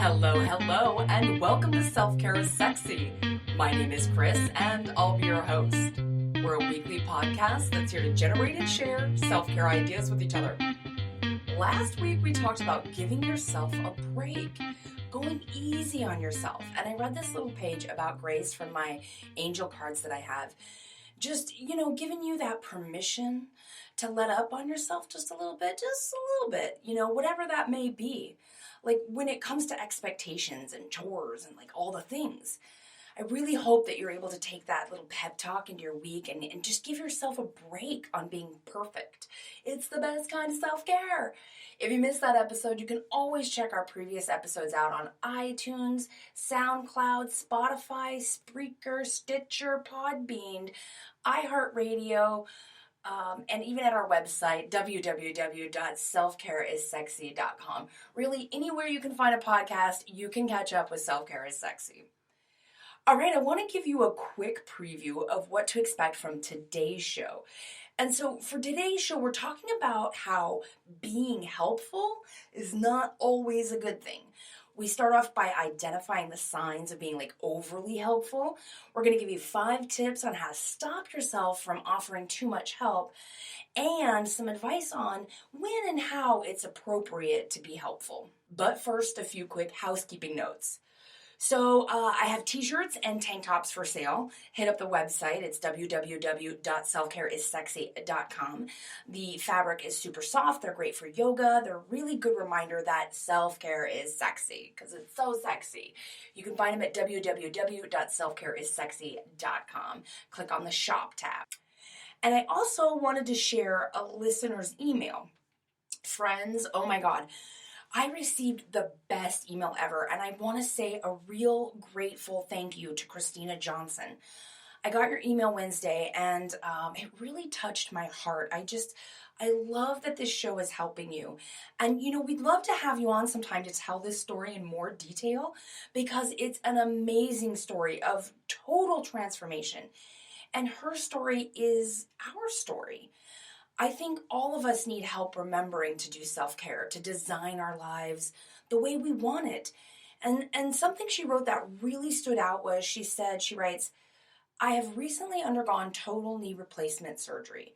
Hello, and welcome to Self-Care is Sexy. My name is Chris, and I'll be your host. We're a weekly podcast that's here to generate and share self-care ideas with each other. Last week, we talked about giving yourself a break, going easy on yourself. And I read this little page about grace from my angel cards that I have. Just, giving you that permission to let up on yourself just a little bit, whatever that may be. Like when it comes to expectations and chores and like all the things. I really hope that you're able to take that little pep talk into your week and just give yourself a break on being perfect. It's the best kind of self-care. If you missed that episode, you can always check our previous episodes out on iTunes, SoundCloud, Spotify, Spreaker, Stitcher, Podbean, iHeartRadio, and even at our website, www.selfcareissexy.com. Really, anywhere you can find a podcast, you can catch up with Self-Care is Sexy. All right, I want to give you a quick preview of what to expect from today's show. And so for today's show, we're talking about how being helpful is not always a good thing. We start off by identifying the signs of being overly helpful. We're going to give you 5 tips on how to stop yourself from offering too much help and some advice on when and how it's appropriate to be helpful. But first, a few quick housekeeping notes. So I have t-shirts and tank tops for sale. Hit up the website. It's www.selfcareissexy.com. The fabric is super soft. They're great for yoga. They're a really good reminder that self-care is sexy because it's so sexy. You can find them at www.selfcareissexy.com. Click on the shop tab. And I also wanted to share a listener's email. Friends, oh my God. I received the best email ever, and I want to say a real grateful thank you to Christina Johnson. I got your email Wednesday, and it really touched my heart. I love that this show is helping you. And, we'd love to have you on sometime to tell this story in more detail because it's an amazing story of total transformation. And her story is our story. I think all of us need help remembering to do self-care, to design our lives the way we want it. And something she wrote that really stood out was she writes, I have recently undergone total knee replacement surgery.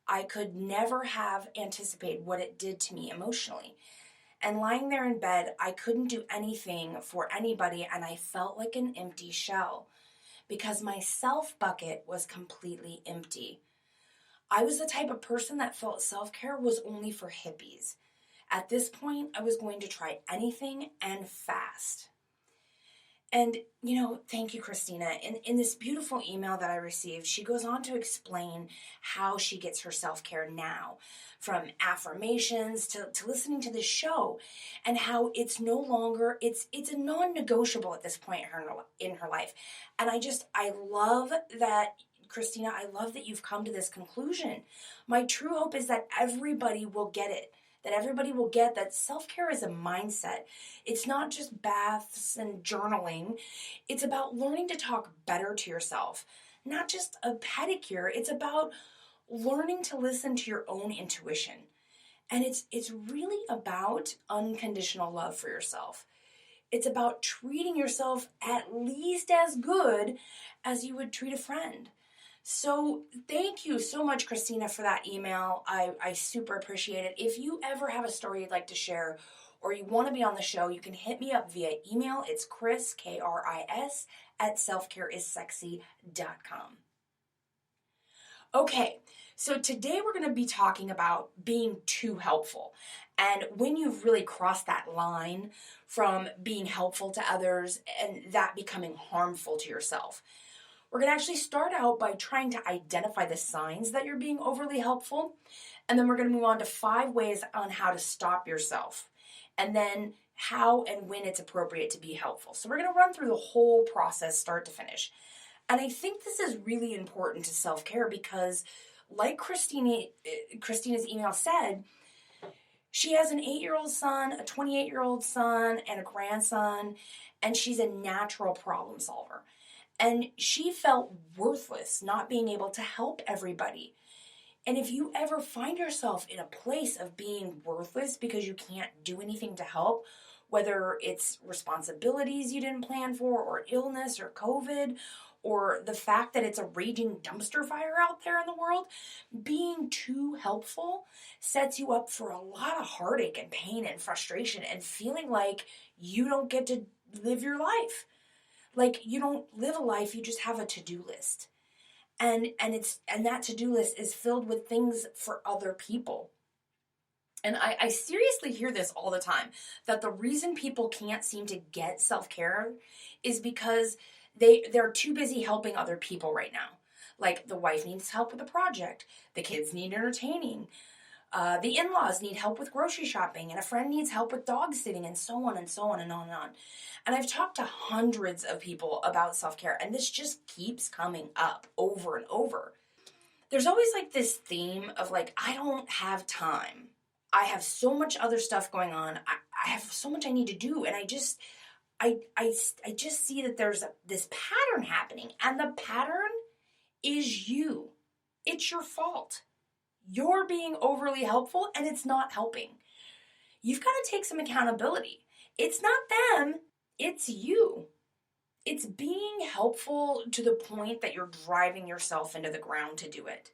I could never have anticipated what it did to me emotionally. And lying there in bed, I couldn't do anything for anybody and I felt like an empty shell because my self bucket was completely empty. I was the type of person that felt self-care was only for hippies. At this point, I was going to try anything and fast. And, thank you, Christina. In this beautiful email that I received, she goes on to explain how she gets her self-care now, from affirmations to listening to this show, and how it's no longer, it's a non-negotiable at this point in her life. And I love that, Christina, I love that you've come to this conclusion. My true hope is that everybody will get it, that everybody will get that self-care is a mindset. It's not just baths and journaling. It's about learning to talk better to yourself, not just a pedicure. It's about learning to listen to your own intuition. And it's really about unconditional love for yourself. It's about treating yourself at least as good as you would treat a friend. So thank you so much, Christina, for that email. I super appreciate it. If you ever have a story you'd like to share or you want to be on the show, you can hit me up via email. It's Chris, K-R-I-S, at selfcareissexy.com. Okay, so today we're going to be talking about being too helpful. And when you've really crossed that line from being helpful to others and that becoming harmful to yourself. We're going to actually start out by trying to identify the signs that you're being overly helpful. And then we're going to move on to 5 ways on how to stop yourself. And then how and when it's appropriate to be helpful. So we're going to run through the whole process, start to finish. And I think this is really important to self-care because like Christina's email said, she has an 8-year-old son, a 28-year-old son, and a grandson, and she's a natural problem solver. And she felt worthless not being able to help everybody. And if you ever find yourself in a place of being worthless because you can't do anything to help, whether it's responsibilities you didn't plan for, or illness, or COVID, or the fact that it's a raging dumpster fire out there in the world. Being too helpful sets you up for a lot of heartache and pain and frustration and feeling like you don't get to live your life. Like you don't live a life, you just have a to-do list. And that to-do list is filled with things for other people. And I seriously hear this all the time, that the reason people can't seem to get self-care is because they're too busy helping other people right now. Like the wife needs help with the project, the kids need entertaining, the in-laws need help with grocery shopping, and a friend needs help with dog sitting, and so on and so on and on and on. And I've talked to hundreds of people about self-care, and this just keeps coming up over and over. There's always like this theme of like, I don't have time. I have so much other stuff going on. I have so much I need to do, and I just see that there's this pattern happening, and the pattern is you. It's your fault. You're being overly helpful, and it's not helping. You've got to take some accountability. It's not them, it's you. It's being helpful to the point that you're driving yourself into the ground to do it.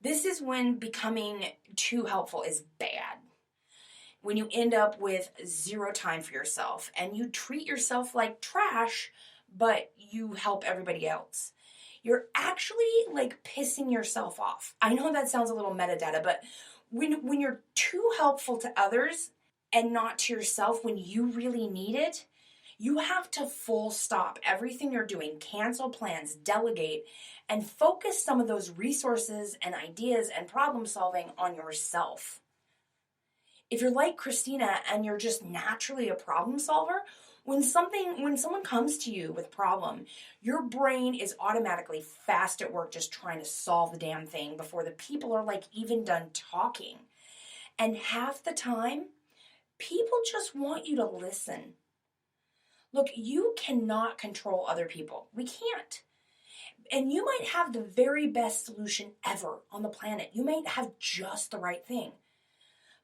This is when becoming too helpful is bad. When you end up with zero time for yourself and you treat yourself like trash, but you help everybody else. You're actually like pissing yourself off. I know that sounds a little metadata, but when you're too helpful to others and not to yourself when you really need it, you have to full stop everything you're doing, cancel plans, delegate, and focus some of those resources and ideas and problem solving on yourself. If you're like Christina and you're just naturally a problem solver, when someone comes to you with a problem, your brain is automatically fast at work just trying to solve the damn thing before the people are like even done talking. And half the time, people just want you to listen. Look, you cannot control other people. We can't. And you might have the very best solution ever on the planet. You might have just the right thing.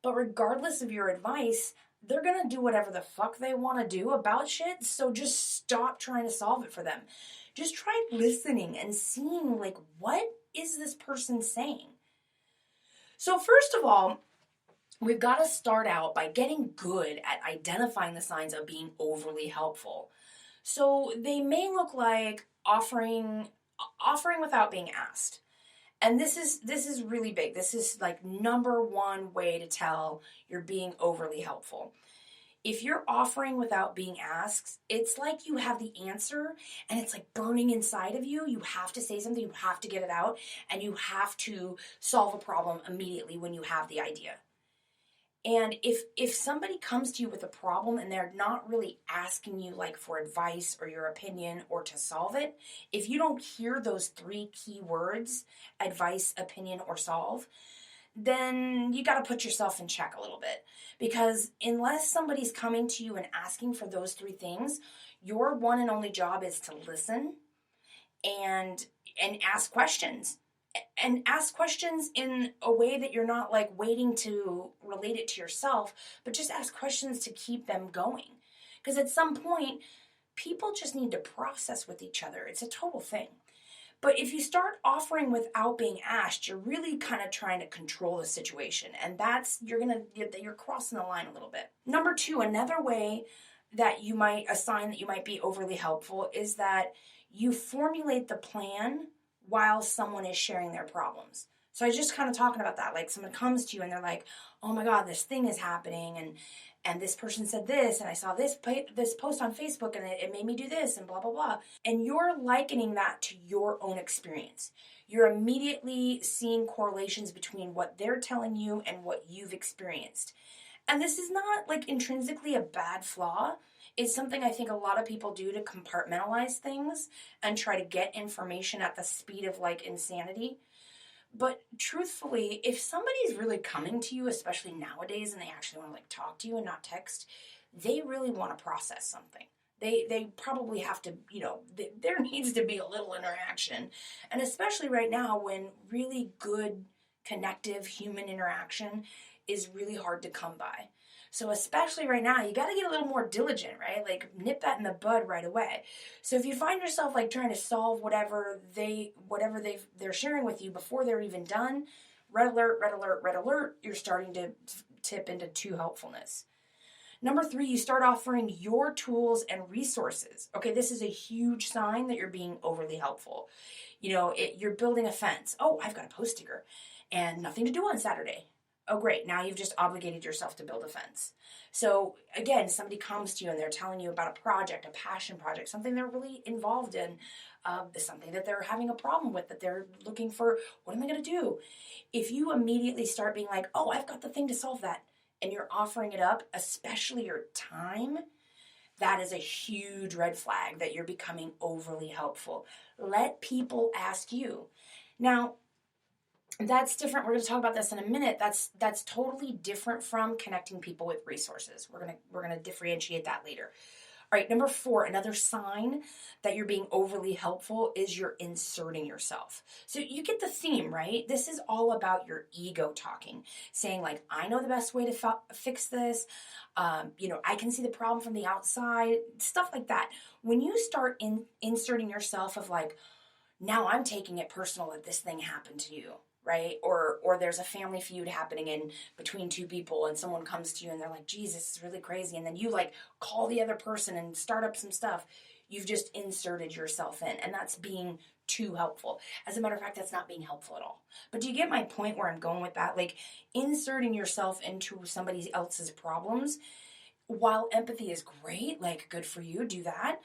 But regardless of your advice, they're going to do whatever the fuck they want to do about shit. So just stop trying to solve it for them. Just try listening and seeing, like, what is this person saying? So first of all, we've got to start out by getting good at identifying the signs of being overly helpful. So they may look like offering without being asked. And this is really big. This is like number one way to tell you're being overly helpful. If you're offering without being asked, it's like you have the answer and it's like burning inside of you. You have to say something, you have to get it out, and you have to solve a problem immediately when you have the idea. And if somebody comes to you with a problem and they're not really asking you like for advice or your opinion or to solve it, if you don't hear those three key words, advice, opinion, or solve, then you got to put yourself in check a little bit. Because unless somebody's coming to you and asking for those three things, your one and only job is to listen and ask questions. And ask questions in a way that you're not like waiting to relate it to yourself, but just ask questions to keep them going. Because at some point, people just need to process with each other. It's a total thing. But if you start offering without being asked, you're really kind of trying to control the situation. And you're crossing the line a little bit. Number two, another way that you might assign that you might be overly helpful is that you formulate the plan while someone is sharing their problems. So I was just kind of talking about that. Like someone comes to you and they're like, oh my God, this thing is happening. And this person said this, and I saw this post on Facebook and it made me do this and blah, blah, blah. And you're likening that to your own experience. You're immediately seeing correlations between what they're telling you and what you've experienced. And this is not like intrinsically a bad flaw. It's something I think a lot of people do to compartmentalize things and try to get information at the speed of like insanity. But truthfully, if somebody's really coming to you, especially nowadays, and they actually want to like talk to you and not text, they really want to process something. They probably have to, there needs to be a little interaction. And especially right now when really good connective human interaction is really hard to come by. So especially right now, you got to get a little more diligent, right? Like nip that in the bud right away. So if you find yourself like trying to solve whatever they're sharing with you before they're even done, red alert, red alert, red alert, you're starting to tip into too helpfulness. Number 3, you start offering your tools and resources. Okay, this is a huge sign that you're being overly helpful. You're building a fence. Oh, I've got a post sticker and nothing to do on Saturday. Oh, great. Now you've just obligated yourself to build a fence. So again, somebody comes to you and they're telling you about a project, a passion project, something they're really involved in, something that they're having a problem with, that they're looking for, what am I going to do? If you immediately start being like, oh, I've got the thing to solve that, and you're offering it up, especially your time, that is a huge red flag that you're becoming overly helpful. Let people ask you. Now, that's different. We're going to talk about this in a minute. That's totally different from connecting people with resources. We're going to differentiate that later. All right, number 4, another sign that you're being overly helpful is you're inserting yourself. So you get the theme, right? This is all about your ego talking, saying like, I know the best way to fix this. I can see the problem from the outside, stuff like that. When you start inserting yourself of like, now I'm taking it personal that this thing happened to you, right? Or there's a family feud happening in between 2 people and someone comes to you and they're like, geez, this is really crazy. And then you like call the other person and start up some stuff. You've just inserted yourself in, and that's being too helpful. As a matter of fact, that's not being helpful at all. But do you get my point where I'm going with that? Like inserting yourself into somebody else's problems, while empathy is great, like good for you, do that.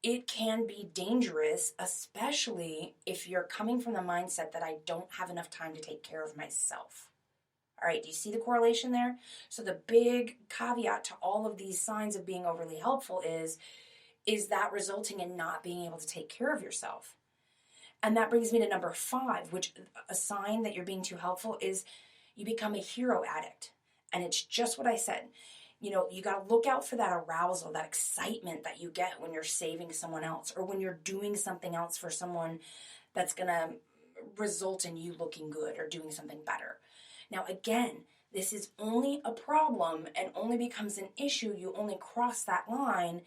It can be dangerous, especially if you're coming from the mindset that I don't have enough time to take care of myself. All right, do you see the correlation there? So the big caveat to all of these signs of being overly helpful is that resulting in not being able to take care of yourself? And that brings me to number 5, which a sign that you're being too helpful is you become a hero addict. And it's just what I said. You got to look out for that arousal, that excitement that you get when you're saving someone else or when you're doing something else for someone that's going to result in you looking good or doing something better. Now, again, this is only a problem and only becomes an issue. You only cross that line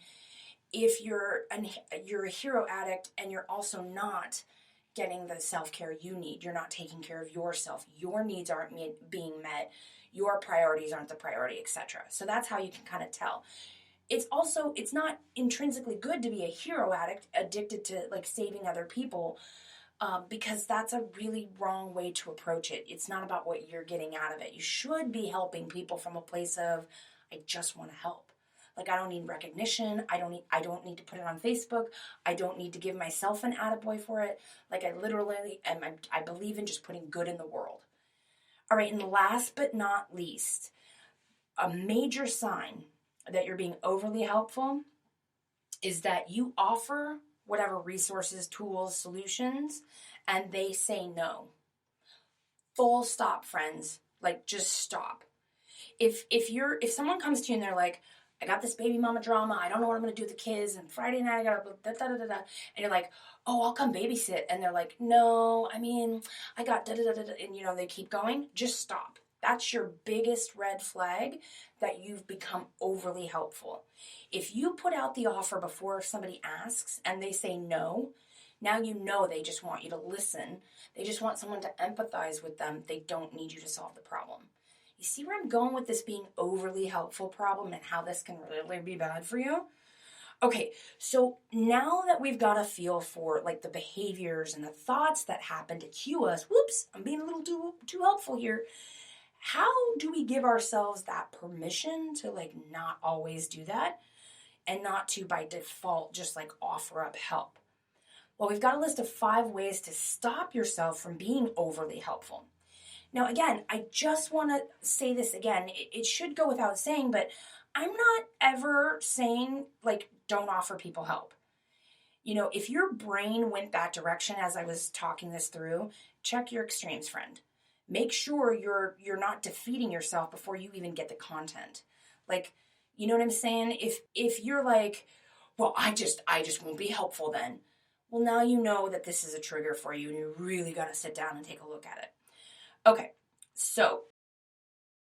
if you're a hero addict and you're also not getting the self-care you need. You're not taking care of yourself. Your needs aren't being met. Your priorities aren't the priority, etc. So that's how you can kind of tell. It's not intrinsically good to be a hero addict, addicted to like saving other people, because that's a really wrong way to approach it. It's not about what you're getting out of it. You should be helping people from a place of, I just want to help. Like I don't need recognition. I don't need to put it on Facebook. I don't need to give myself an attaboy for it. Like I literally I believe in just putting good in the world. All right, and last but not least, a major sign that you're being overly helpful is that you offer whatever resources, tools, solutions, and they say no. Full stop, friends. Like, just stop. If someone comes to you and they're like, I got this baby mama drama, I don't know what I'm going to do with the kids, and Friday night I got to da-da-da-da-da, and you're like, oh, I'll come babysit, and they're like, no, I got da-da-da-da-da, and they keep going, just stop. That's your biggest red flag that you've become overly helpful. If you put out the offer before somebody asks and they say no, now you know they just want you to listen. They just want someone to empathize with them. They don't need you to solve the problem. You see where I'm going with this being overly helpful problem and how this can really be bad for you? Okay, so now that we've got a feel for like the behaviors and the thoughts that happen to cue us, whoops, I'm being a little too helpful here. How do we give ourselves that permission to like not always do that and not to by default just like offer up help? Well, we've got a list of 5 ways to stop yourself from being overly helpful. Now, again, I just want to say this again. It should go without saying, but I'm not ever saying, like, don't offer people help. If your brain went that direction as I was talking this through, check your extremes, friend. Make sure you're not defeating yourself before you even get the content. Like, you know what I'm saying? If you're like, well, I just won't be helpful then. Well, now you know that this is a trigger for you and you really got to sit down and take a look at it. Okay, so